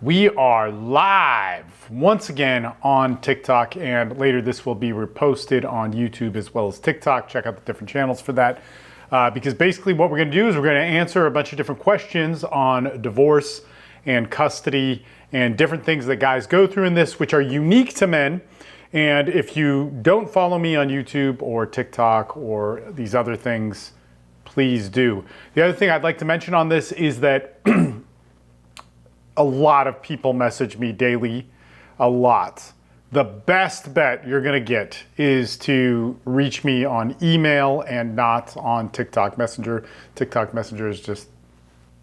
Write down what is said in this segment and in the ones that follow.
We are live once again on TikTok, and later this will be reposted on YouTube as well as TikTok. Check out the different channels for that. Because basically what we're going to do is we're going to answer a bunch of different questions on divorce and custody and different things that guys go through in this, which are unique to men. And if you don't follow me on YouTube or TikTok or these other things, please do. The other thing I'd like to mention on this is that a lot of people message me daily, a lot. The best bet you're gonna get is to reach me on email and not on TikTok Messenger. TikTok Messenger is just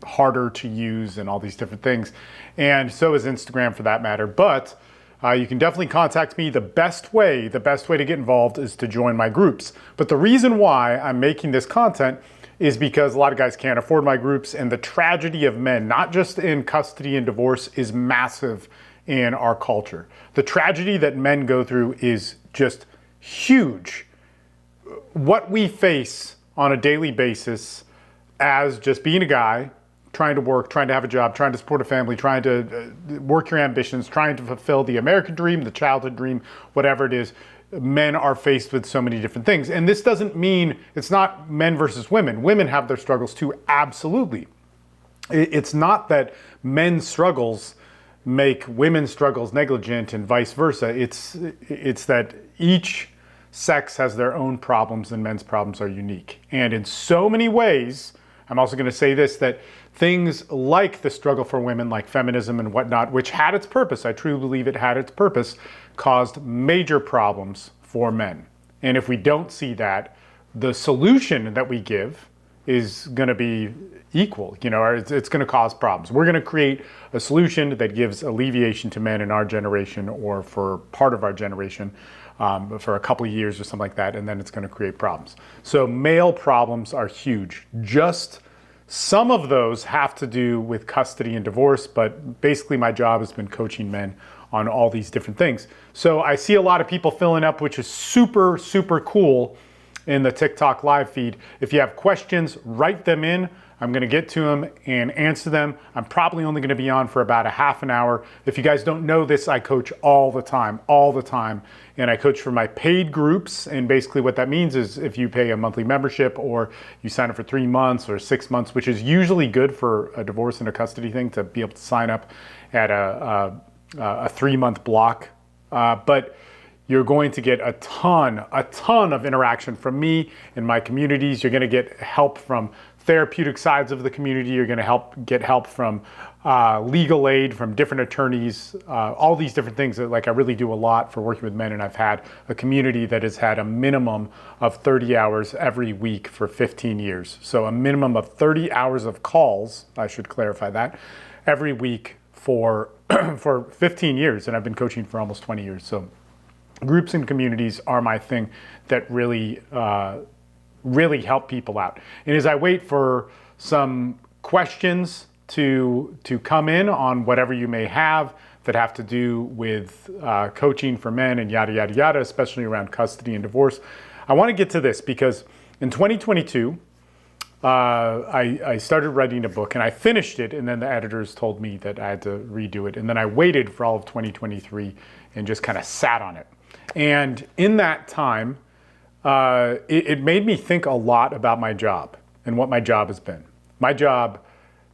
harder to use and all these different things. And so is Instagram for that matter. But you can definitely contact me. The best way to get involved is to join my groups. But the reason why I'm making this content is because a lot of guys can't afford my groups, and the tragedy of men, not just in custody and divorce, is massive in our culture. The tragedy that men go through is just huge. What we face on a daily basis as just being a guy, trying to work, trying to have a job, trying to support a family, trying to work your ambitions, trying to fulfill the American dream, the childhood dream, whatever it is, men are faced with so many different things. And this doesn't mean it's not men versus women. Women have their struggles too, absolutely. It's not that men's struggles make women's struggles negligent and vice versa. It's that each sex has their own problems and men's problems are unique. And in so many ways, I'm also going to say this, that things like the struggle for women, like feminism and whatnot, which had its purpose, I truly believe it had its purpose, caused major problems for men. And if we don't see that, the solution that we give is going to be equal, or it's going to cause problems. We're going to create a solution that gives alleviation to men in our generation or for part of our generation for a couple of years or something like that, and then it's going to create problems. So male problems are huge. Just some of those have to do with custody and divorce, but basically my job has been coaching men on all these different things. So I see a lot of people filling up, which is super, super cool in the TikTok live feed. If you have questions, write them in. I'm gonna get to them and answer them. I'm probably only gonna be on for about a half an hour. If you guys don't know this, I coach all the time. And I coach for my paid groups. And basically what that means is if you pay a monthly membership or you sign up for 3 months or 6 months, which is usually good for a divorce and a custody thing, to be able to sign up at a 3-month block. But you're going to get a ton of interaction from me and my communities. You're gonna get help from therapeutic sides of the community. You're gonna get help from legal aid, from different attorneys, all these different things that I really do a lot for working with men. And I've had a community that has had a minimum of 30 hours every week for 15 years. So a minimum of 30 hours of calls, I should clarify that, every week for 15 years. And I've been coaching for almost 20 years. So groups and communities are my thing that really help people out. And as I wait for some questions to come in on whatever you may have that have to do with coaching for men and yada, yada, yada, especially around custody and divorce, I want to get to this because in 2022, I started writing a book and I finished it, and then the editors told me that I had to redo it. And then I waited for all of 2023 and just kind of sat on it. And in that time, it made me think a lot about my job and what my job has been. My job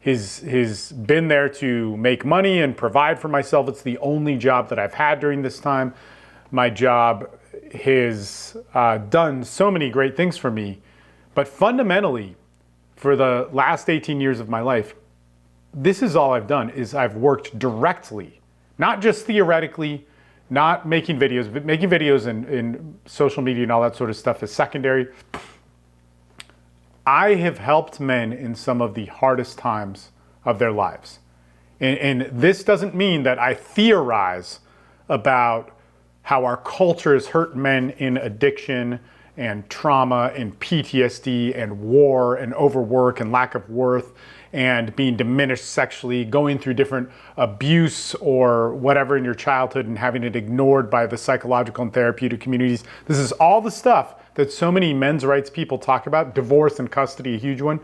has been there to make money and provide for myself. It's the only job that I've had during this time. My job has done so many great things for me, but fundamentally, for the last 18 years of my life, this is all I've done, is I've worked directly, not just theoretically, not making videos, but making videos in social media and all that sort of stuff is secondary. I have helped men in some of the hardest times of their lives. And this doesn't mean that I theorize about how our culture has hurt men in addiction and trauma and PTSD and war and overwork and lack of worth and being diminished sexually, going through different abuse or whatever in your childhood and having it ignored by the psychological and therapeutic communities. This is all the stuff that so many men's rights people talk about, divorce and custody, a huge one.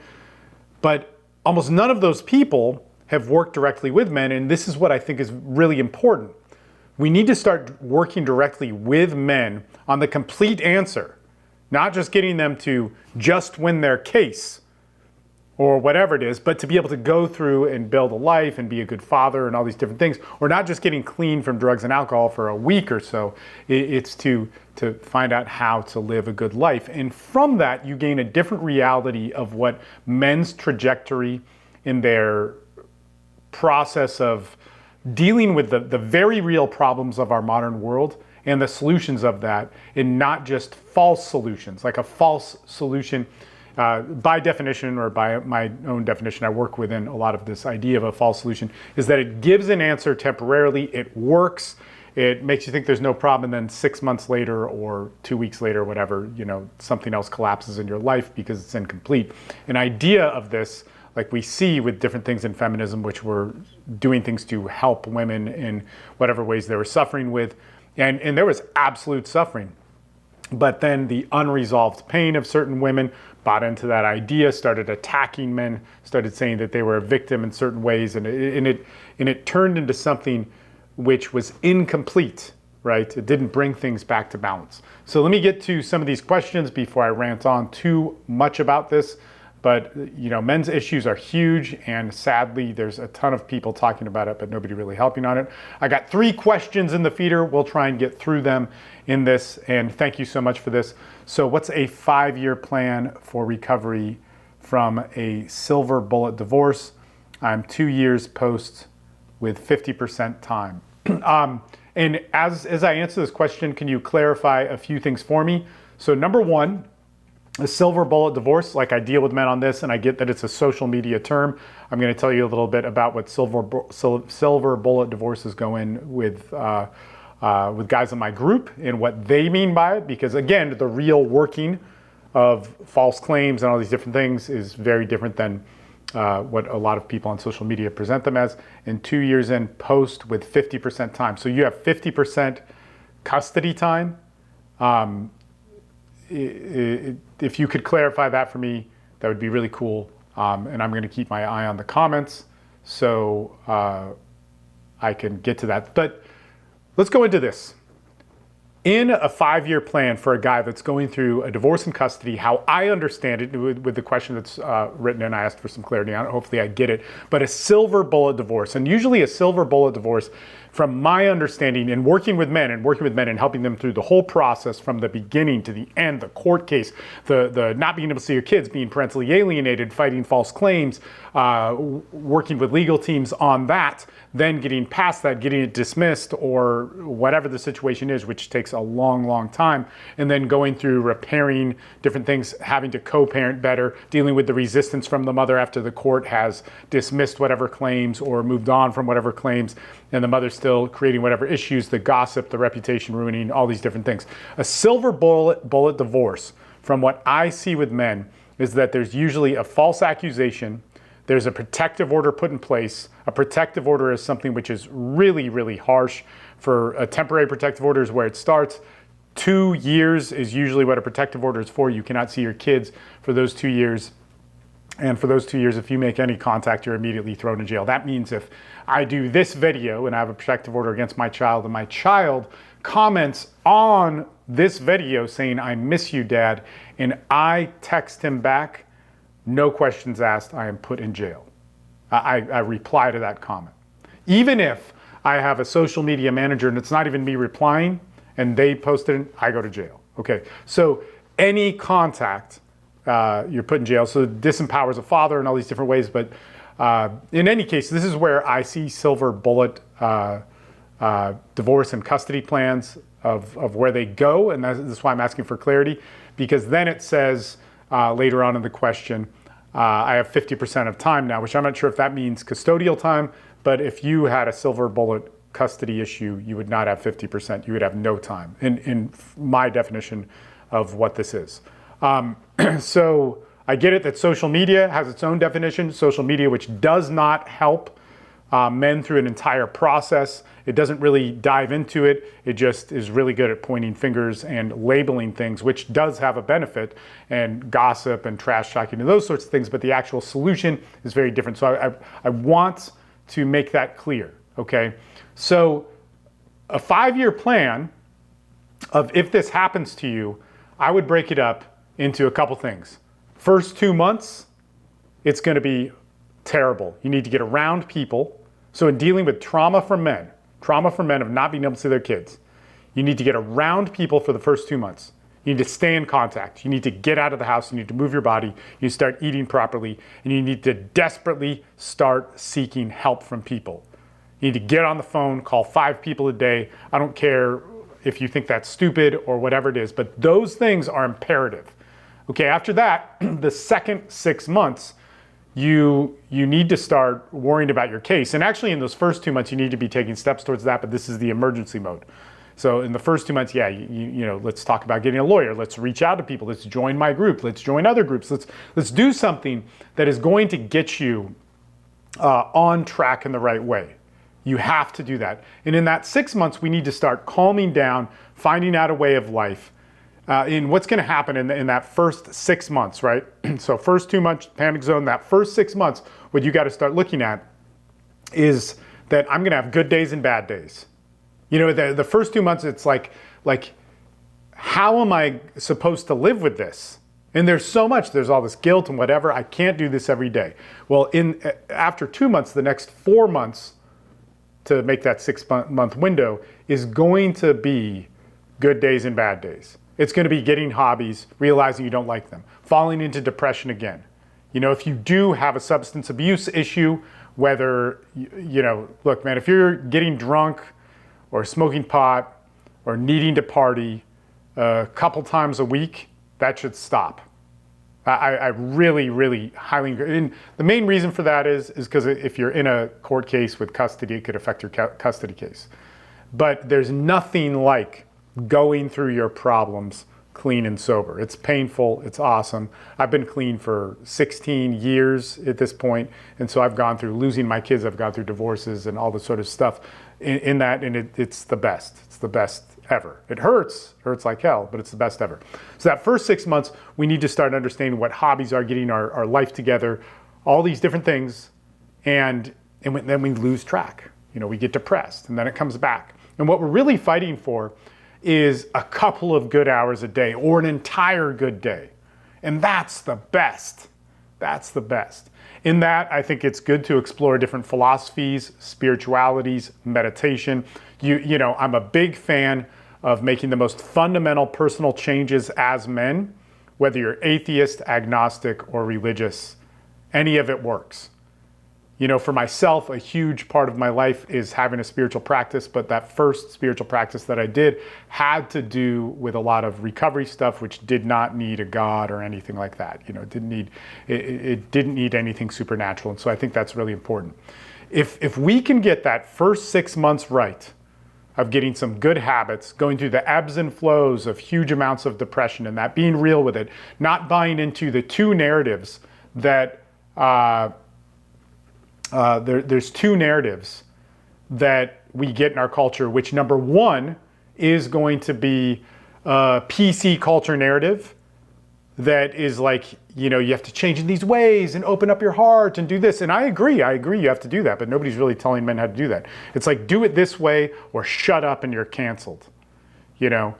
But almost none of those people have worked directly with men, and this is what I think is really important. We need to start working directly with men on the complete answer, not just getting them to just win their case or whatever it is, but to be able to go through and build a life and be a good father and all these different things, or not just getting clean from drugs and alcohol for a week or so. It's to find out how to live a good life. And from that, you gain a different reality of what men's trajectory in their process of dealing with the very real problems of our modern world and the solutions of that, and not just false solutions. Like a false solution, by definition, or by my own definition, I work within a lot of this idea of a false solution, is that it gives an answer temporarily, it works, it makes you think there's no problem, and then 6 months later or 2 weeks later, whatever, something else collapses in your life because it's incomplete. An idea of this, like we see with different things in feminism, which were doing things to help women in whatever ways they were suffering with, and there was absolute suffering. But then the unresolved pain of certain women bought into that idea, started attacking men, started saying that they were a victim in certain ways, and it turned into something which was incomplete, right? It didn't bring things back to balance. So let me get to some of these questions before I rant on too much about this. But men's issues are huge, and sadly, there's a ton of people talking about it, but nobody really helping on it. I got 3 questions in the feeder. We'll try and get through them in this, and thank you so much for this. So what's a 5-year plan for recovery from a silver bullet divorce? I'm 2 years post with 50% time. And as I answer this question, can you clarify a few things for me? So number 1, a silver bullet divorce, like I deal with men on this, and I get that it's a social media term. I'm going to tell you a little bit about what silver bullet divorces go in with guys in my group and what they mean by it, because again, the real working of false claims and all these different things is very different than what a lot of people on social media present them as. And 2 years in post with 50% time. So you have 50% custody time. If you could clarify that for me, that would be really cool. And I'm going to keep my eye on the comments so I can get to that. But let's go into this. In a 5-year plan for a guy that's going through a divorce in custody, how I understand it with the question that's written in, I asked for some clarity on it. Hopefully I get it. But a silver bullet divorce, and usually a silver bullet divorce, from my understanding and working with men and helping them through the whole process from the beginning to the end, the court case, the not being able to see your kids, being parentally alienated, fighting false claims, working with legal teams on that, then getting past that, getting it dismissed or whatever the situation is, which takes a long, long time, and then going through repairing different things, having to co-parent better, dealing with the resistance from the mother after the court has dismissed whatever claims or moved on from whatever claims, and the mother's still creating whatever issues, the gossip, the reputation ruining, all these different things. A silver bullet divorce, from what I see with men, is that there's usually a false accusation, there's a protective order put in place. A protective order is something which is really, really harsh. For a temporary protective order is where it starts. 2 years is usually what a protective order is for. You cannot see your kids for those 2 years. And for those 2 years, if you make any contact, you're immediately thrown in jail. That means if I do this video and I have a protective order against my child, and my child comments on this video saying, "I miss you, Dad," and I text him back, no questions asked, I am put in jail. I reply to that comment. Even if I have a social media manager and it's not even me replying and they posted it, I go to jail. Okay, so any contact, you're put in jail. So it disempowers a father in all these different ways. But in any case, this is where I see silver bullet divorce and custody plans of where they go. And that's why I'm asking for clarity, because then it says later on in the question, I have 50% of time now, which I'm not sure if that means custodial time, but if you had a silver bullet custody issue, you would not have 50%, you would have no time in my definition of what this is. So I get it that social media has its own definition, social media which does not help men through an entire process. It doesn't really dive into it. It just is really good at pointing fingers and labeling things, which does have a benefit, and gossip and trash talking and those sorts of things, but the actual solution is very different. So I want to make that clear, okay? So a 5-year plan of if this happens to you, I would break it up into a couple things. First 2 months, it's gonna be terrible. You need to get around people. So in dealing with trauma from men of not being able to see their kids, you need to get around people for the first 2 months. You need to stay in contact. You need to get out of the house. You need to move your body. You need to start eating properly. And you need to desperately start seeking help from people. You need to get on the phone, call 5 people a day. I don't care if you think that's stupid or whatever it is, but those things are imperative. Okay, after that, the second 6 months, you need to start worrying about your case. And actually in those first 2 months, you need to be taking steps towards that, but this is the emergency mode. So in the first 2 months, yeah, you know, let's talk about getting a lawyer. Let's reach out to people. Let's join my group. Let's join other groups. Let's do something that is going to get you on track in the right way. You have to do that. And in that 6 months, we need to start calming down, finding out a way of life. In what's going to happen in that first 6 months, right? So first 2 months panic zone, that first 6 months, what you got to start looking at is that I'm going to have good days and bad days. You know, the first 2 months, it's like, how am I supposed to live with this? And there's so much, there's all this guilt and whatever. I can't do this every day. Well, after 2 months, the next 4 months to make that 6 month window is going to be good days and bad days. It's going to be getting hobbies, realizing you don't like them, falling into depression again. You know, if you do have a substance abuse issue, whether, you know, look, man, if you're getting drunk or smoking pot or needing to party a couple times a week, that should stop. I really, really highly agree. And the main reason for that is because if you're in a court case with custody, it could affect your custody case. But there's nothing like going through your problems clean and sober. It's painful. It's awesome. I've been clean for 16 years at this point. And so I've gone through losing my kids. I've gone through divorces and all this sort of stuff in that. And it's the best. It's the best ever. It hurts like hell, but it's the best ever. So that first 6 months, we need to start understanding what hobbies are, getting our life together, all these different things. And then we lose track. You know, we get depressed and then it comes back. And what we're really fighting for is a couple of good hours a day or an entire good day. And that's the best. That's the best. In that, I think it's good to explore different philosophies, spiritualities, meditation. You know, I'm a big fan of making the most fundamental personal changes as men, whether you're atheist, agnostic, or religious. Any of it works. You know, for myself, a huge part of my life is having a spiritual practice, but that first spiritual practice that I did had to do with a lot of recovery stuff, which did not need a God or anything like that. You know, it didn't need anything supernatural. And so I think that's really important. If we can get that first 6 months right, of getting some good habits, going through the ebbs and flows of huge amounts of depression and that being real with it, not buying into the two narratives that, there's two narratives that we get in our culture, which number one is going to be a PC culture narrative that is like, you know, you have to change in these ways and open up your heart and do this. And I agree, you have to do that, but nobody's really telling men how to do that. It's like, do it this way or shut up and you're canceled. You know,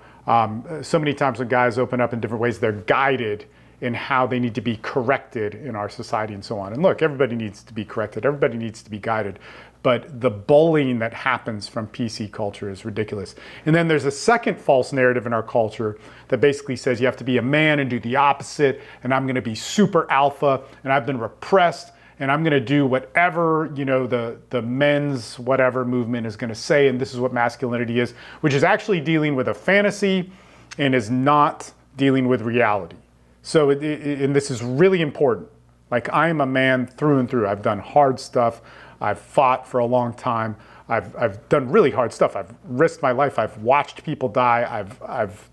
so many times when guys open up in different ways, they're guided in how they need to be corrected in our society and so on. And look, everybody needs to be corrected. Everybody needs to be guided. But the bullying that happens from PC culture is ridiculous. And then there's a second false narrative in our culture that basically says you have to be a man and do the opposite, and I'm gonna be super alpha, and I've been repressed, and I'm gonna do whatever, you know, the men's whatever movement is gonna say, and this is what masculinity is, which is actually dealing with a fantasy and is not dealing with reality. So, and this is really important. Like, I am a man through and through. I've done hard stuff. I've fought for a long time. I've done really hard stuff. I've risked my life. I've watched people die. I've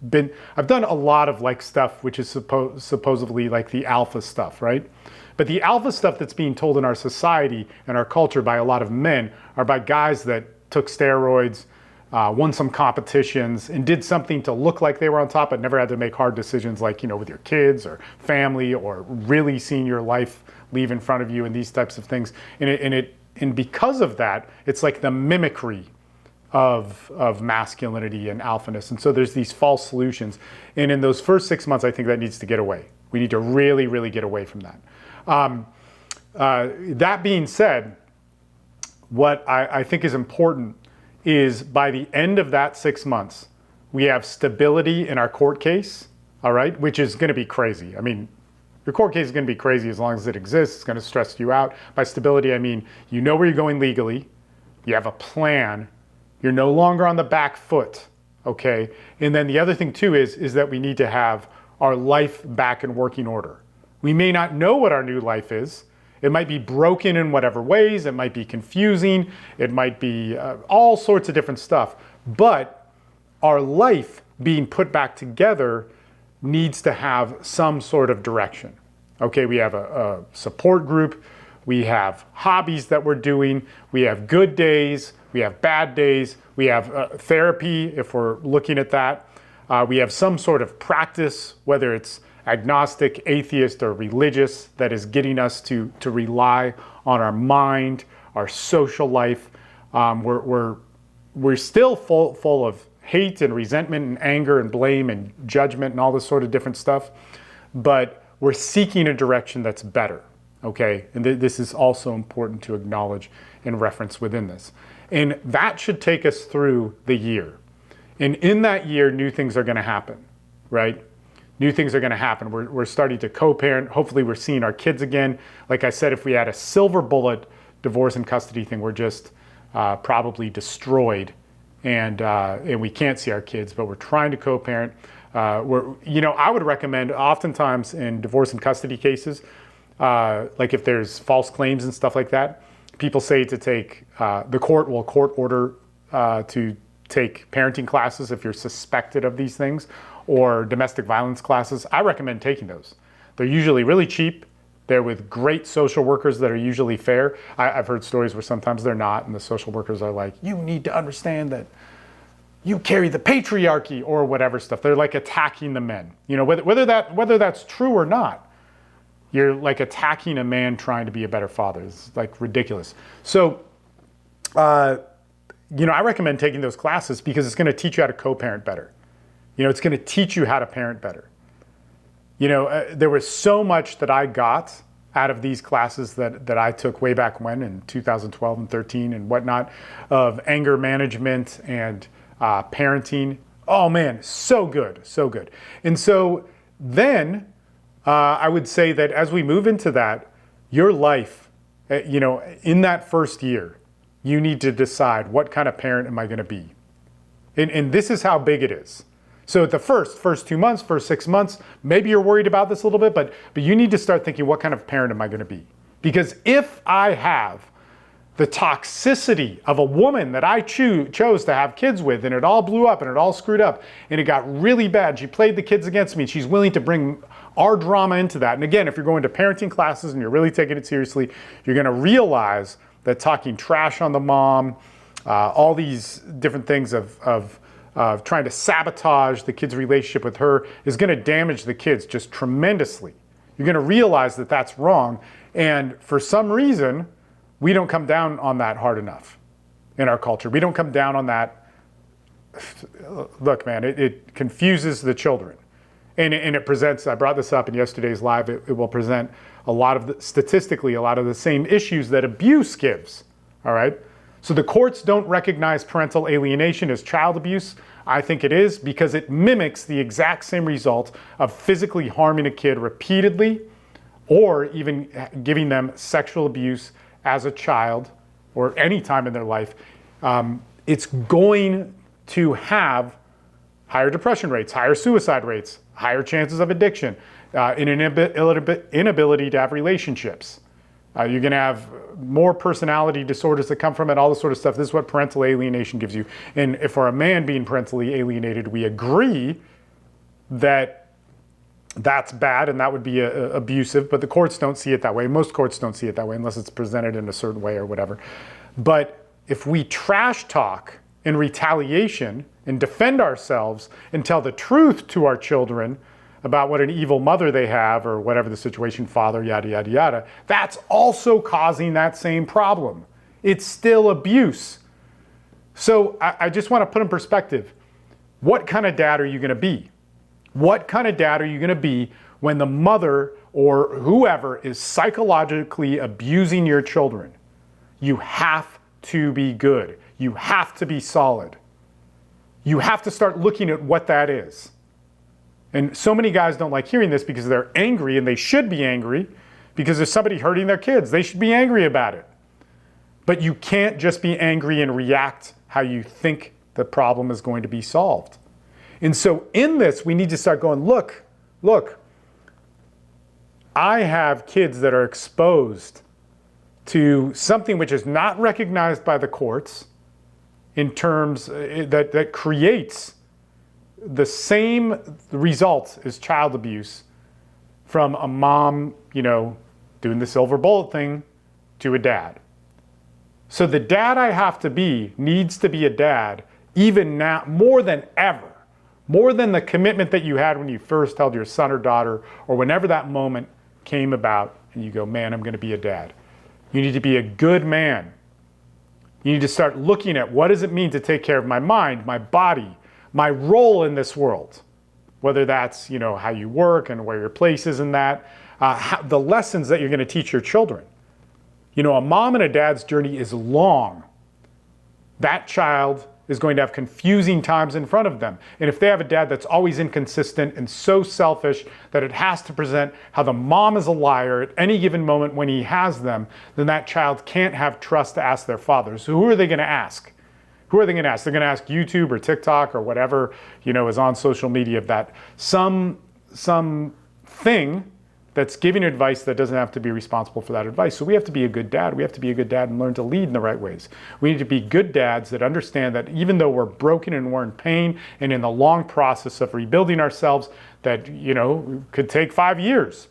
done a lot of like stuff which is supposedly like the alpha stuff, right? But the alpha stuff that's being told in our society and our culture by a lot of men are by guys that took steroids, won some competitions, and did something to look like they were on top, but never had to make hard decisions like, with your kids or family, or really seeing your life leave in front of you and these types of things. And because of that, it's like the mimicry of masculinity and alphaness. And so there's these false solutions. And in those first 6 months, I think that needs to get away. We need to really, really get away from that. That being said, what I think is important is by the end of that 6 months, we have stability in our court case, all right, which is going to be crazy. I mean, your court case is going to be crazy as long as it exists. It's going to stress you out. By stability, I mean, you know where you're going legally. You have a plan. You're no longer on the back foot, okay? And then the other thing too is that we need to have our life back in working order. We may not know what our new life is. It might be broken in whatever ways. It might be confusing. It might be all sorts of different stuff. But our life being put back together needs to have some sort of direction. Okay, we have a support group. We have hobbies that we're doing. We have good days. We have bad days. We have therapy if we're looking at that. We have some sort of practice, whether it's agnostic, atheist, or religious, that is getting us to rely on our mind, our social life. We're still full of hate and resentment and anger and blame and judgment and all this sort of different stuff, but we're seeking a direction that's better, okay? And this is also important to acknowledge and reference within this. And that should take us through the year. And in that year, new things are gonna happen, right? New things are gonna happen. We're starting to co-parent. Hopefully we're seeing our kids again. Like I said, if we had a silver bullet divorce and custody thing, we're just probably destroyed, and we can't see our kids, but we're trying to co-parent. I would recommend oftentimes in divorce and custody cases, like if there's false claims and stuff like that, people say to take, the court will court order to take parenting classes if you're suspected of these things, or domestic violence classes. I recommend taking those. They're usually really cheap. They're with great social workers that are usually fair. I've heard stories where sometimes they're not, and the social workers are like, you need to understand that you carry the patriarchy, or whatever stuff. They're like attacking the men. Whether that's true or not, you're like attacking a man trying to be a better father. It's like ridiculous. So, I recommend taking those classes because it's going to teach you how to co-parent better. It's going to teach you how to parent better. There was so much that I got out of these classes that I took way back when in 2012 and 13 and whatnot, of anger management and parenting. Oh man, so good, so good. And so then I would say that as we move into that, your life, in that first year, you need to decide, what kind of parent am I going to be? And this is how big it is. So at the first 2 months, first 6 months, maybe you're worried about this a little bit, but you need to start thinking, what kind of parent am I going to be? Because if I have the toxicity of a woman that I chose to have kids with, and it all blew up and it all screwed up and it got really bad, she played the kids against me, and she's willing to bring our drama into that. And again, if you're going to parenting classes and you're really taking it seriously, you're going to realize that talking trash on the mom, all these different things of trying to sabotage the kid's relationship with her is going to damage the kids just tremendously. You're going to realize that that's wrong. And for some reason, we don't come down on that hard enough in our culture. We don't come down on that. Look, man, it confuses the children. And it presents, I brought this up in yesterday's live, it will present statistically a lot of the same issues that abuse gives, all right? So the courts don't recognize parental alienation as child abuse. I think it is, because it mimics the exact same result of physically harming a kid repeatedly, or even giving them sexual abuse as a child or any time in their life. It's going to have higher depression rates, higher suicide rates, higher chances of addiction, an inability to have relationships. You're going to have more personality disorders that come from it, all this sort of stuff. This is what parental alienation gives you. And if for a man being parentally alienated, we agree that that's bad and that would be abusive, but the courts don't see it that way. Most courts don't see it that way unless it's presented in a certain way or whatever. But if we trash talk in retaliation and defend ourselves and tell the truth to our children about what an evil mother they have or whatever the situation, father, yada, yada, yada, that's also causing that same problem. It's still abuse. So I just want to put in perspective, what kind of dad are you going to be? What kind of dad are you going to be when the mother or whoever is psychologically abusing your children? You have to be good. You have to be solid. You have to start looking at what that is. And so many guys don't like hearing this because they're angry, and they should be angry because there's somebody hurting their kids. They should be angry about it. But you can't just be angry and react how you think the problem is going to be solved. And so in this, we need to start going, look, I have kids that are exposed to something which is not recognized by the courts in terms that creates the same result as child abuse from a mom, doing the silver bullet thing to a dad. So the dad I have to be needs to be a dad even now, more than ever, more than the commitment that you had when you first held your son or daughter, or whenever that moment came about and you go, man, I'm going to be a dad. You need to be a good man. You need to start looking at what does it mean to take care of my mind, my body, my role in this world, whether that's, how you work and where your place is in that, the lessons that you're going to teach your children. A mom and a dad's journey is long. That child is going to have confusing times in front of them. And if they have a dad that's always inconsistent and so selfish that it has to present how the mom is a liar at any given moment when he has them, then that child can't have trust to ask their father. So who are they going to ask? Who are they going to ask? They're going to ask YouTube or TikTok or whatever, is on social media of that. Some thing that's giving advice that doesn't have to be responsible for that advice. So we have to be a good dad. We have to be a good dad and learn to lead in the right ways. We need to be good dads that understand that even though we're broken and we're in pain and in the long process of rebuilding ourselves that, could take 5 years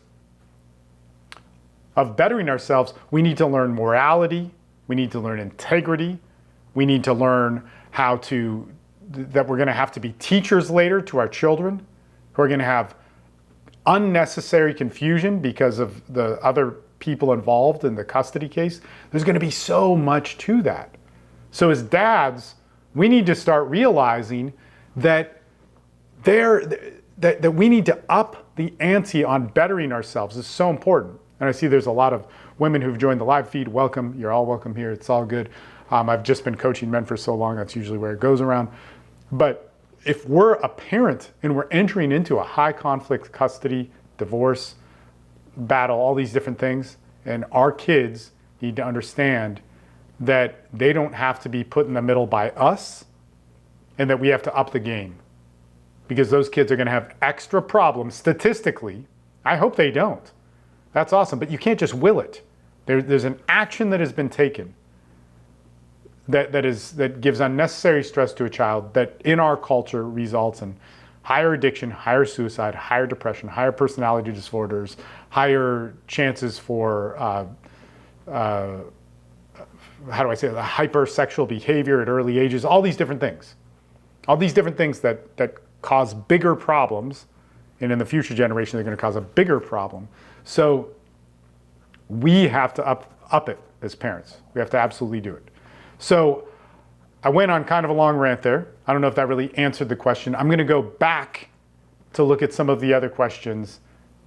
of bettering ourselves, we need to learn morality. We need to learn integrity. We need to learn that we're going to have to be teachers later to our children who are going to have unnecessary confusion because of the other people involved in the custody case. There's going to be so much to that. So as dads, we need to start realizing that that we need to up the ante on bettering ourselves. It's so important. And I see there's a lot of women who've joined the live feed. Welcome. You're all welcome here. It's all good. I've just been coaching men for so long. That's usually where it goes around. But if we're a parent and we're entering into a high conflict custody, divorce, battle, all these different things, and our kids need to understand that they don't have to be put in the middle by us and that we have to up the game because those kids are going to have extra problems statistically. I hope they don't. That's awesome, but you can't just will it. There's an action that has been taken that gives unnecessary stress to a child that in our culture results in higher addiction, higher suicide, higher depression, higher personality disorders, higher chances for, the hypersexual behavior at early ages, all these different things. All these different things that cause bigger problems, and in the future generation, they're going to cause a bigger problem. So we have to up it as parents. We have to absolutely do it. So I went on kind of a long rant there. I don't know if that really answered the question. I'm going to go back to look at some of the other questions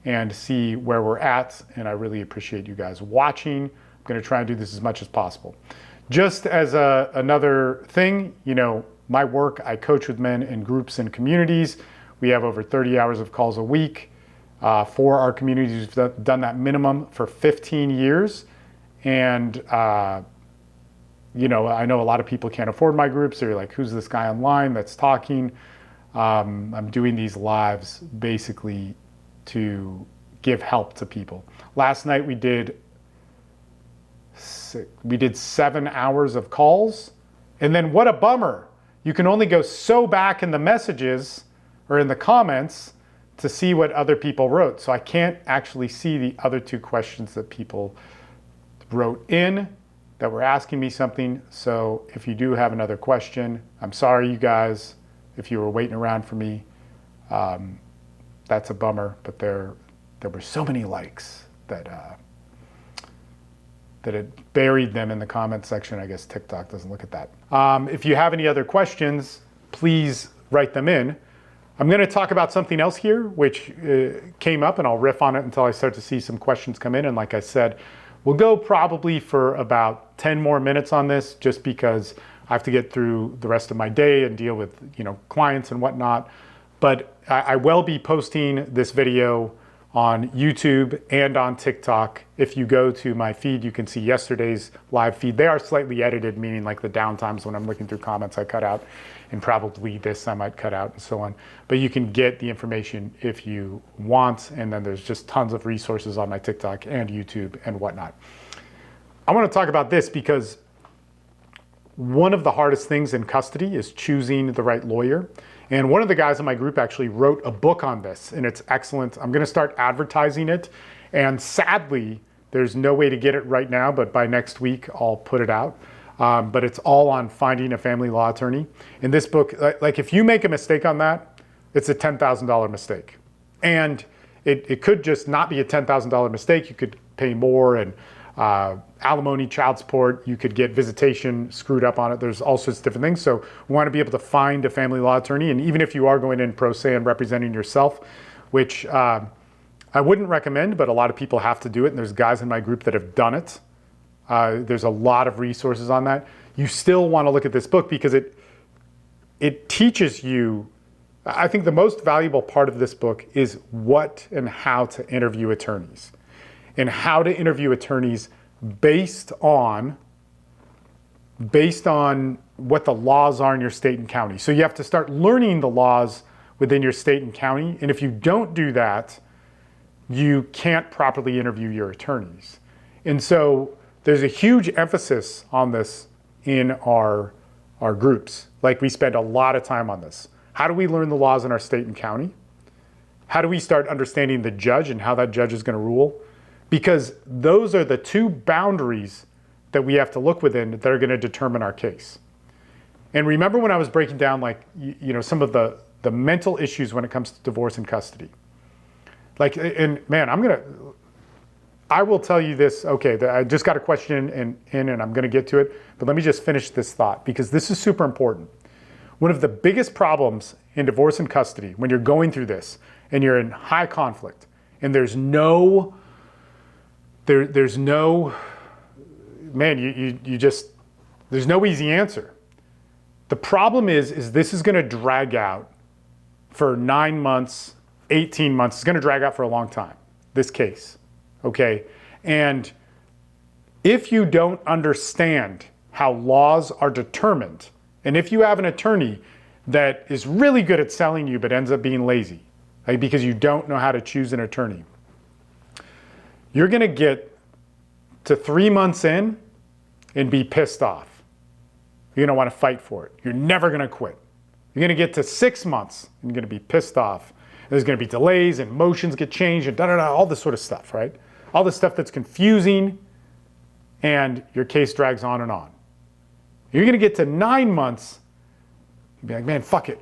and see where we're at. And I really appreciate you guys watching. I'm going to try and do this as much as possible. Just as another thing, my work, I coach with men in groups and communities. We have over 30 hours of calls a week for our communities. We've done that minimum for 15 years. And I know a lot of people can't afford my groups. They're like, who's this guy online that's talking? I'm doing these lives basically to give help to people. Last night we did 7 hours of calls. And then what a bummer. You can only go so back in the messages or in the comments to see what other people wrote. So I can't actually see the other two questions that people wrote in that were asking me something. So if you do have another question, I'm sorry, you guys, if you were waiting around for me. That's a bummer, but there were so many likes that it buried them in the comment section. I guess TikTok doesn't look at that. If you have any other questions, please write them in. I'm going to talk about something else here, which came up, and I'll riff on it until I start to see some questions come in. And like I said, we'll go probably for about 10 more minutes on this, just because I have to get through the rest of my day and deal with, clients and whatnot. But I will be posting this video on YouTube and on TikTok. If you go to my feed, you can see yesterday's live feed. They are slightly edited, meaning like the downtimes when I'm looking through comments I cut out, and probably this I might cut out and so on. But you can get the information if you want, and then there's just tons of resources on my TikTok and YouTube and whatnot. I want to talk about this because one of the hardest things in custody is choosing the right lawyer. And one of the guys in my group actually wrote a book on this, and it's excellent. I'm going to start advertising it. And sadly, there's no way to get it right now, but by next week, I'll put it out. But it's all on finding a family law attorney. In this book, like if you make a mistake on that, it's a $10,000 mistake. And it could just not be a $10,000 mistake. You could pay more, and alimony, child support, you could get visitation screwed up on it. There's all sorts of different things. So we want to be able to find a family law attorney. And even if you are going in pro se and representing yourself, which I wouldn't recommend, but a lot of people have to do it. And there's guys in my group that have done it. There's a lot of resources on that. You still want to look at this book because it teaches you. I think the most valuable part of this book is what and how to interview attorneys, and how to interview attorneys based on what the laws are in your state and county. So you have to start learning the laws within your state and county. And if you don't do that, you can't properly interview your attorneys. And so there's a huge emphasis on this in our groups. Like, we spend a lot of time on this. How do we learn the laws in our state and county? How do we start understanding the judge and how that judge is going to rule? Because those are the two boundaries that we have to look within that are going to determine our case. And remember when I was breaking down, some of the mental issues when it comes to divorce and custody. I will tell you this. Okay, I just got a question in and I'm going to get to it. But let me just finish this thought, because this is super important. One of the biggest problems in divorce and custody, when you're going through this and you're in high conflict and there's no easy answer. The problem is this is going to drag out for 9 months, 18 months. It's going to drag out for a long time, this case, okay? And if you don't understand how laws are determined, and if you have an attorney that is really good at selling you but ends up being lazy, right, because you don't know how to choose an attorney, you're going to get to 3 months in and be pissed off. You're going to want to fight for it. You're never going to quit. You're going to get to 6 months and you're going to be pissed off. There's going to be delays and motions get changed and all this sort of stuff, right? All this stuff that's confusing, and your case drags on and on. You're going to get to 9 months and be like, man, fuck it.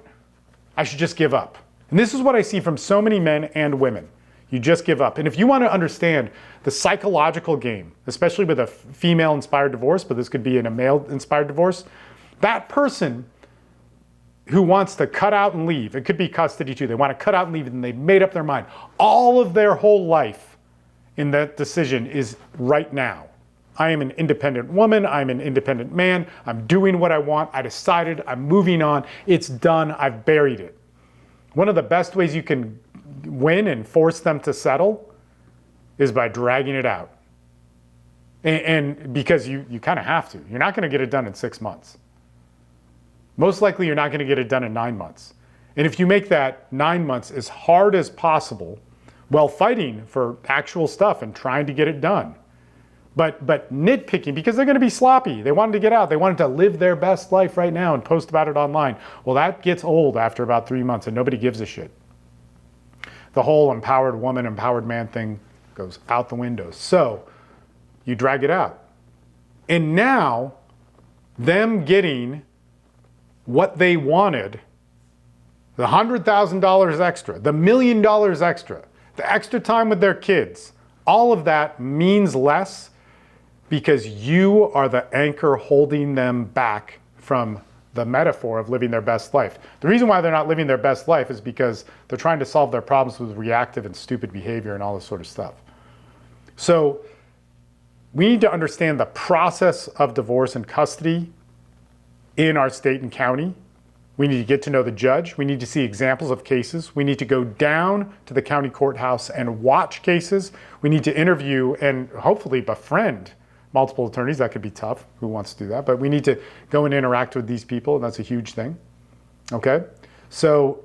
I should just give up. And this is what I see from so many men and women. You just give up. And if you want to understand the psychological game, especially with a female-inspired divorce, but this could be in a male-inspired divorce, that person who wants to cut out and leave, it could be custody too, they want to cut out and leave, and they've made up their mind. All of their whole life in that decision is right now. I am an independent woman, I'm an independent man, I'm doing what I want, I decided, I'm moving on, it's done, I've buried it. One of the best ways you can win and force them to settle is by dragging it out. And because you kind of have to. You're not going to get it done in 6 months. Most likely you're not going to get it done in 9 months. And if you make that 9 months as hard as possible while fighting for actual stuff and trying to get it done, but nitpicking because they're going to be sloppy. They wanted to get out. They wanted to live their best life right now and post about it online. Well, that gets old after about 3 months and nobody gives a shit. The whole empowered woman, empowered man thing goes out the window. So you drag it out. And now, them getting what they wanted, the $100,000 extra, the $1 million extra, the extra time with their kids, all of that means less because you are the anchor holding them back from the metaphor of living their best life. The reason why they're not living their best life is because they're trying to solve their problems with reactive and stupid behavior and all this sort of stuff. So we need to understand the process of divorce and custody in our state and county. We need to get to know the judge. We need to see examples of cases. We need to go down to the county courthouse and watch cases. We need to interview and hopefully befriend multiple attorneys. That could be tough. Who wants to do that? But we need to go and interact with these people, and that's a huge thing. Okay? So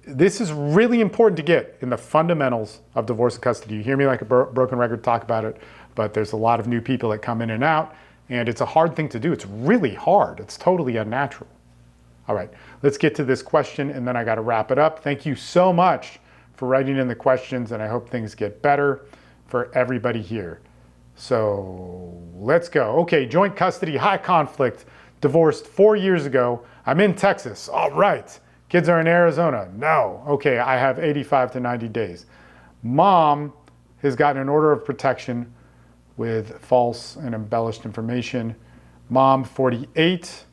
this is really important to get in the fundamentals of divorce and custody. You hear me like a broken record talk about it, but there's a lot of new people that come in and out, and it's a hard thing to do. It's really hard. It's totally unnatural. All right, let's get to this question, and then I got to wrap it up. Thank you so much for writing in the questions, and I hope things get better for everybody here. So let's go. Okay, joint custody, high conflict, divorced 4 years ago. I'm in Texas. All right. Kids are in Arizona. No. Okay, I have 85 to 90 days. Mom has gotten an order of protection with false and embellished information. Mom, 48,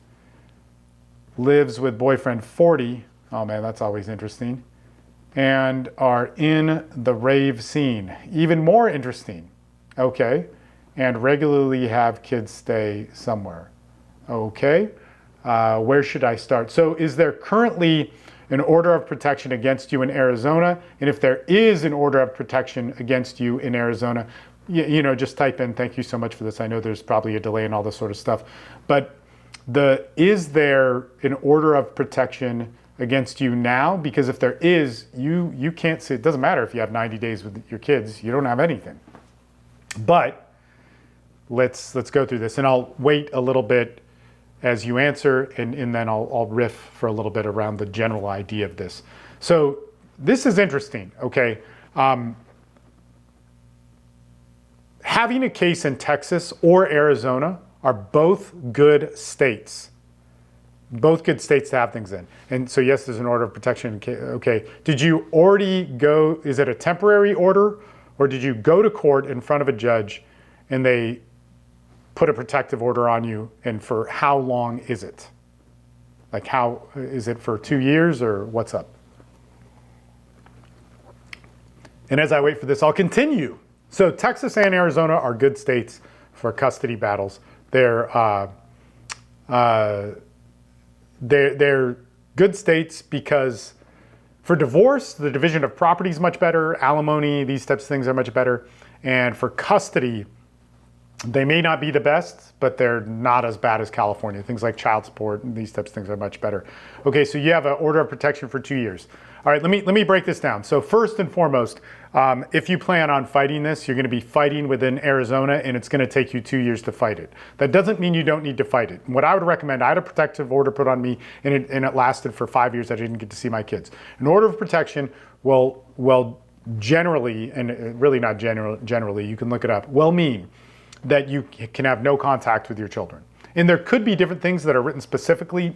lives with boyfriend, 40. Oh man, that's always interesting. And are in the rave scene. Even more interesting. Okay. And regularly have kids stay somewhere. Okay. Where should I start? So is there currently an order of protection against you in Arizona? And if there is an order of protection against you in Arizona, you know, just type in, thank you so much for this. I know there's probably a delay and all this sort of stuff. But is there an order of protection against you now? Because if there is, you can't say, it doesn't matter if you have 90 days with your kids, you don't have anything. But let's go through this, and I'll wait a little bit as you answer, and then I'll riff for a little bit around the general idea of this. So this is interesting, okay? Having a case in Texas or Arizona are both good states. Both good states to have things in. And so yes, there's an order of protection. Okay, did you already go, is it a temporary order, or did you go to court in front of a judge and they put a protective order on you, and for how long is it? Like how, is it for 2 years or what's up? And as I wait for this, I'll continue. So Texas and Arizona are good states for custody battles. They're good states because for divorce, the division of property is much better. Alimony, these types of things are much better. And for custody, they may not be the best, but they're not as bad as California. Things like child support and these types of things are much better. Okay, so you have an order of protection for 2 years. All right, let me break this down. So first and foremost, if you plan on fighting this, you're gonna be fighting within Arizona, and it's gonna take you 2 years to fight it. That doesn't mean you don't need to fight it. What I would recommend, I had a protective order put on me, and it lasted for 5 years. I didn't get to see my kids. An order of protection will generally, and really not generally, you can look it up, will mean that you can have no contact with your children. And there could be different things that are written specifically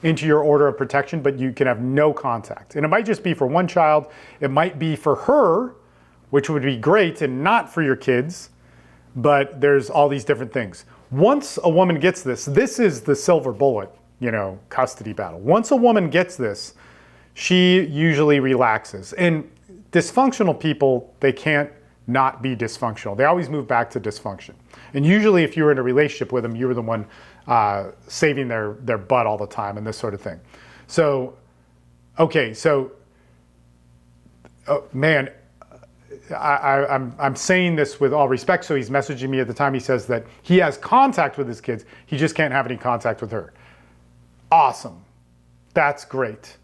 into your order of protection, but you can have no contact. And it might just be for one child. It might be for her, which would be great, and not for your kids, but there's all these different things. Once a woman gets this, this is the silver bullet, you know, custody battle. Once a woman gets this, she usually relaxes. And dysfunctional people, they can't not be dysfunctional. They always move back to dysfunction. And usually if you were in a relationship with them, you were the one saving their butt all the time and this sort of thing. So, okay, so, man, I'm saying this with all respect. So he's messaging me at the time. He says that he has contact with his kids. He just can't have any contact with her. Awesome. That's great.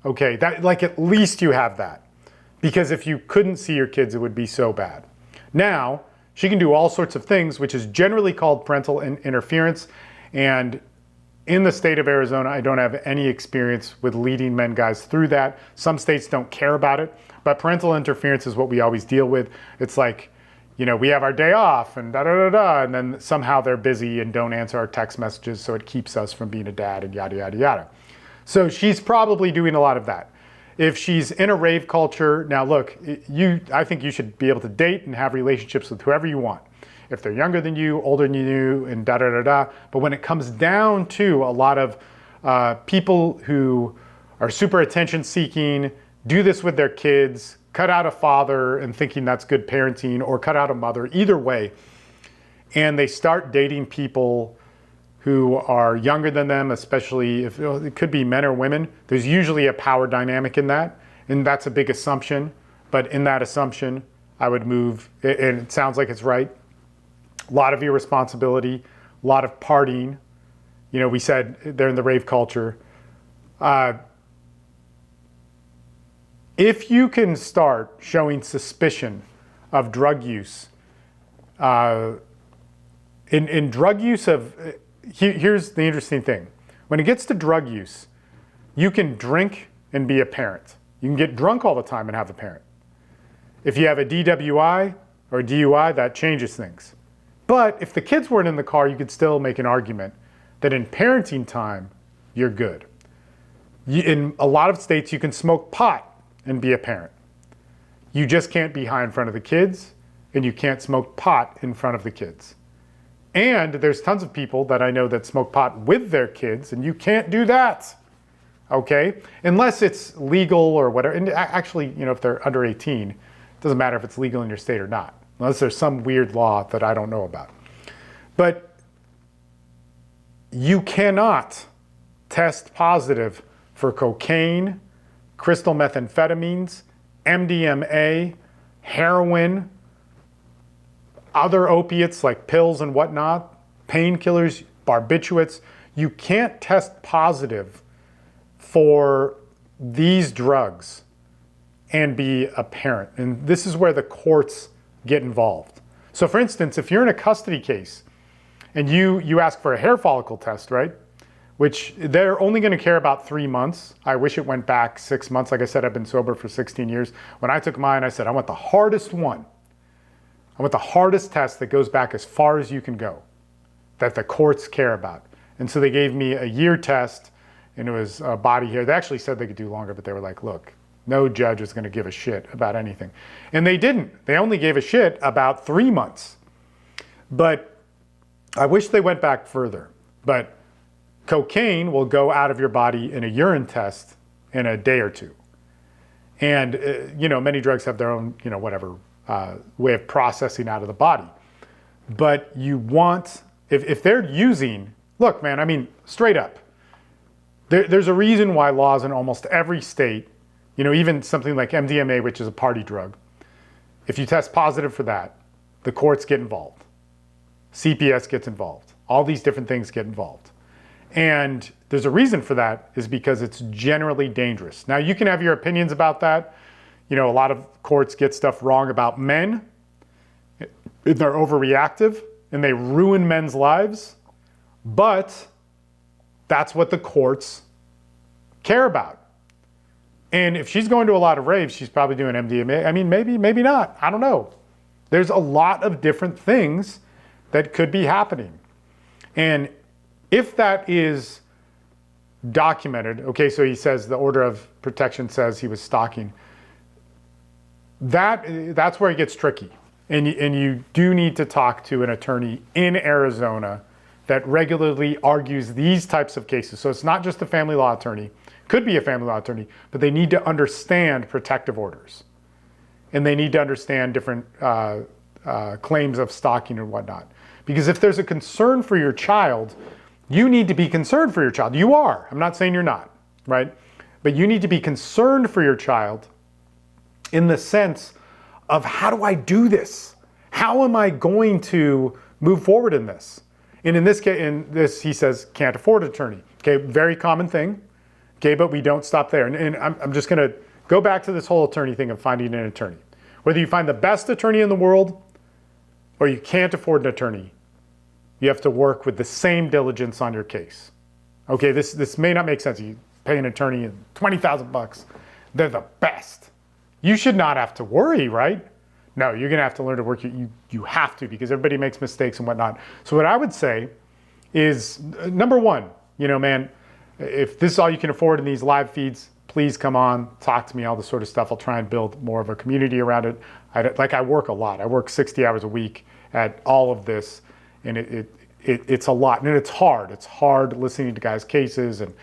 Okay, that, like, at least you have that. Because if you couldn't see your kids, it would be so bad. Now, she can do all sorts of things, which is generally called parental interference. And In the state of Arizona, I don't have any experience with leading men guys through that. Some states don't care about it, but parental interference is what we always deal with. It's like, we have our day off and da-da-da-da, and then somehow they're busy and don't answer our text messages, so it keeps us from being a dad and yada, yada, yada. So she's probably doing a lot of that. If she's in a rave culture, now look, I think you should be able to date and have relationships with whoever you want. If they're younger than you, older than you, and da-da-da-da. But when it comes down to a lot of people who are super attention seeking, do this with their kids, cut out a father and thinking that's good parenting, or cut out a mother, either way, and they start dating people who are younger than them, especially if it could be men or women, there's usually a power dynamic in that, and that's a big assumption. But in that assumption, I would move, and it sounds like it's right, a lot of irresponsibility, a lot of partying. We said they're in the rave culture. If you can start showing suspicion of drug use, in drug use here's the interesting thing. When it gets to drug use, you can drink and be a parent. You can get drunk all the time and have a parent. If you have a DWI or a DUI, that changes things. But if the kids weren't in the car, you could still make an argument that in parenting time, you're good. In a lot of states, you can smoke pot and be a parent. You just can't be high in front of the kids, and you can't smoke pot in front of the kids. And there's tons of people that I know that smoke pot with their kids, and you can't do that, okay? Unless it's legal or whatever. And actually, if they're under 18, it doesn't matter if it's legal in your state or not, unless there's some weird law that I don't know about. But you cannot test positive for cocaine, crystal methamphetamines, MDMA, heroin, other opiates like pills and whatnot, painkillers, barbiturates. You can't test positive for these drugs and be a parent. And this is where the courts get involved. So for instance, if you're in a custody case and you ask for a hair follicle test, right? Which they're only going to care about 3 months. I wish it went back 6 months. Like I said, I've been sober for 16 years. When I took mine, I said, I want the hardest one. I want the hardest test that goes back as far as you can go, that the courts care about. And so they gave me a year test, and it was body hair. They actually said they could do longer, but they were like, look, no judge is going to give a shit about anything. And they didn't. They only gave a shit about 3 months. But I wish they went back further. But cocaine will go out of your body in a urine test in a day or two. And, many drugs have their own, way of processing out of the body. But you want, if they're using, look, man, straight up, there's a reason why laws in almost every state, even something like MDMA, which is a party drug, if you test positive for that, the courts get involved. CPS gets involved. All these different things get involved. And there's a reason for that, is because it's generally dangerous. Now, you can have your opinions about that. A lot of courts get stuff wrong about men. They're overreactive and they ruin men's lives. But that's what the courts care about. And if she's going to a lot of raves, she's probably doing MDMA. Maybe not. I don't know. There's a lot of different things that could be happening. And if that is documented, okay, so he says the order of protection says he was stalking. That's where it gets tricky. And you do need to talk to an attorney in Arizona that regularly argues these types of cases. So it's not just a family law attorney, could be a family law attorney, but they need to understand protective orders. And they need to understand different claims of stalking and whatnot. Because if there's a concern for your child, you need to be concerned for your child. You are. I'm not saying you're not, right? But you need to be concerned for your child in the sense of, how do I do this? How am I going to move forward in this? And in this, he says, can't afford an attorney. Okay, very common thing. Okay, but we don't stop there. And I'm just going to go back to this whole attorney thing of finding an attorney. Whether you find the best attorney in the world or you can't afford an attorney, you have to work with the same diligence on your case. Okay, this may not make sense. You pay an attorney $20,000. They're the best. You should not have to worry, right? No, you're gonna have to learn to work. You have to, because everybody makes mistakes and whatnot. So what I would say is, number one, man, if this is all you can afford in these live feeds, please come on, talk to me, all this sort of stuff. I'll try and build more of a community around it. I work a lot. I work 60 hours a week at all of this, and it's a lot, and it's hard. It's hard listening to guys' cases and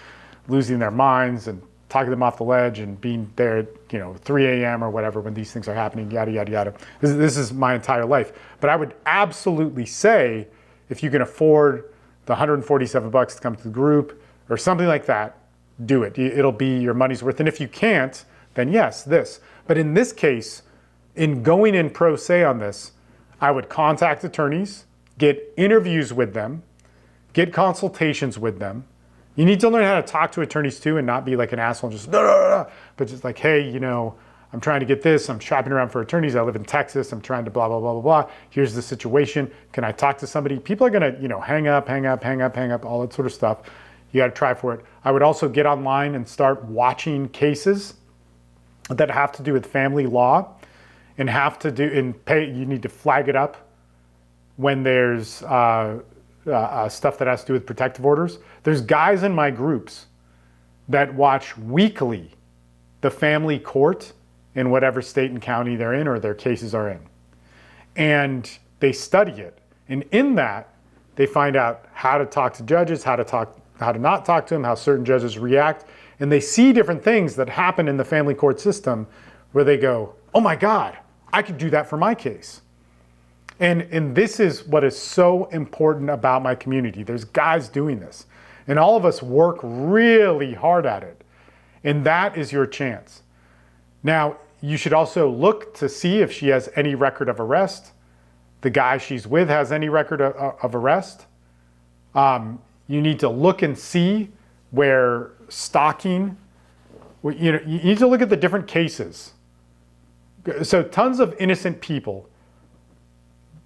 losing their minds and talking them off the ledge and being there at 3 a.m. or whatever when these things are happening, yada, yada, yada. This is my entire life. But I would absolutely say, if you can afford the $147 to come to the group or something like that, do it. It'll be your money's worth. And if you can't, then yes, this. But in this case, in going in pro se on this, I would contact attorneys, get interviews with them, get consultations with them. You need to learn how to talk to attorneys too and not be like an asshole and just, but just like, hey, I'm trying to get this. I'm shopping around for attorneys. I live in Texas. I'm trying to blah, blah, blah, blah, blah. Here's the situation. Can I talk to somebody? People are going to, hang up, all that sort of stuff. You got to try for it. I would also get online and start watching cases that have to do with family law and you need to flag it up when there's stuff that has to do with protective orders. There's guys in my groups that watch weekly the family court in whatever state and county they're in or their cases are in. And they study it. And in that, they find out how to talk to judges, how to not talk to them, how certain judges react. And they see different things that happen in the family court system where they go, oh my God, I could do that for my case. And this is what is so important about my community. There's guys doing this. And all of us work really hard at it. And that is your chance. Now, you should also look to see if she has any record of arrest. The guy she's with has any record of arrest. You need to look and see where stalking, you need to look at the different cases. So tons of innocent people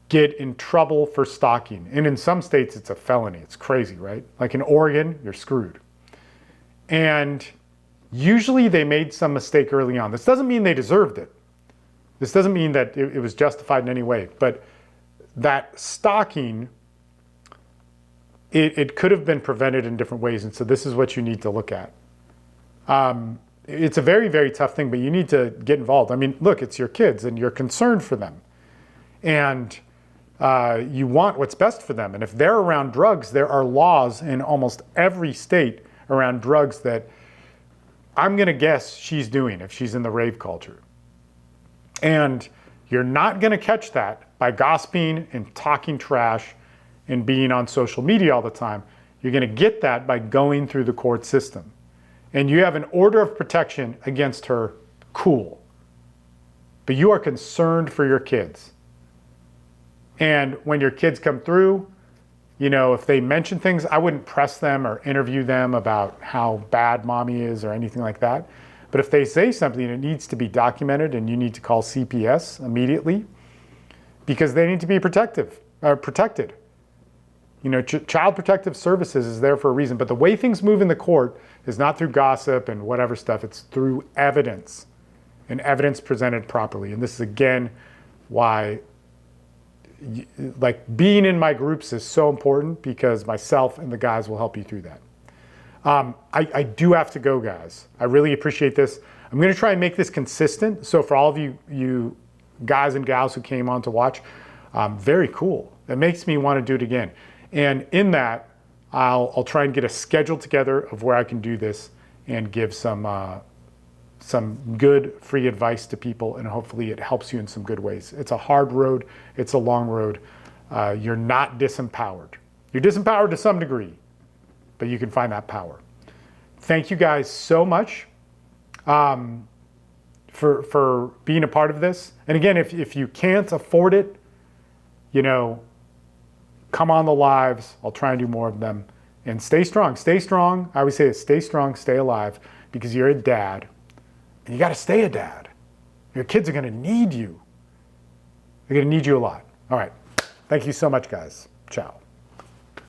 get in trouble for stalking. And in some states, it's a felony. It's crazy, right? Like in Oregon, you're screwed. And usually they made some mistake early on. This doesn't mean they deserved it. This doesn't mean that it was justified in any way. But that stalking, it could have been prevented in different ways. And so this is what you need to look at. It's a very, very tough thing, but you need to get involved. I mean, look, it's your kids and you're concerned for them. And you want what's best for them. And if they're around drugs, there are laws in almost every state around drugs that I'm going to guess she's doing if she's in the rave culture. And you're not going to catch that by gossiping and talking trash and being on social media all the time. You're going to get that by going through the court system. And you have an order of protection against her, cool. But you are concerned for your kids. And when your kids come through, if they mention things, I wouldn't press them or interview them about how bad mommy is or anything like that. But if they say something, it needs to be documented and you need to call CPS immediately because they need to be protected. Child Protective Services is there for a reason. But the way things move in the court is not through gossip and whatever stuff. It's through evidence and evidence presented properly. And this is, again, why being in my groups is so important because myself and the guys will help you through that. I do have to go, guys. I really appreciate this. I'm going to try and make this consistent. So for all of you guys and gals who came on to watch, very cool. It makes me want to do it again. And in that, I'll try and get a schedule together of where I can do this and give some good free advice to people, and hopefully it helps you in some good ways. It's a hard road. It's a long road. You're not disempowered. You're disempowered to some degree, but you can find that power. Thank you guys so much for being a part of this. And again, if you can't afford it, come on the lives. I'll try and do more of them. And stay strong. Stay strong. I always say stay strong, stay alive, because you're a dad. And you got to stay a dad. Your kids are going to need you. They're going to need you a lot. All right. Thank you so much, guys. Ciao.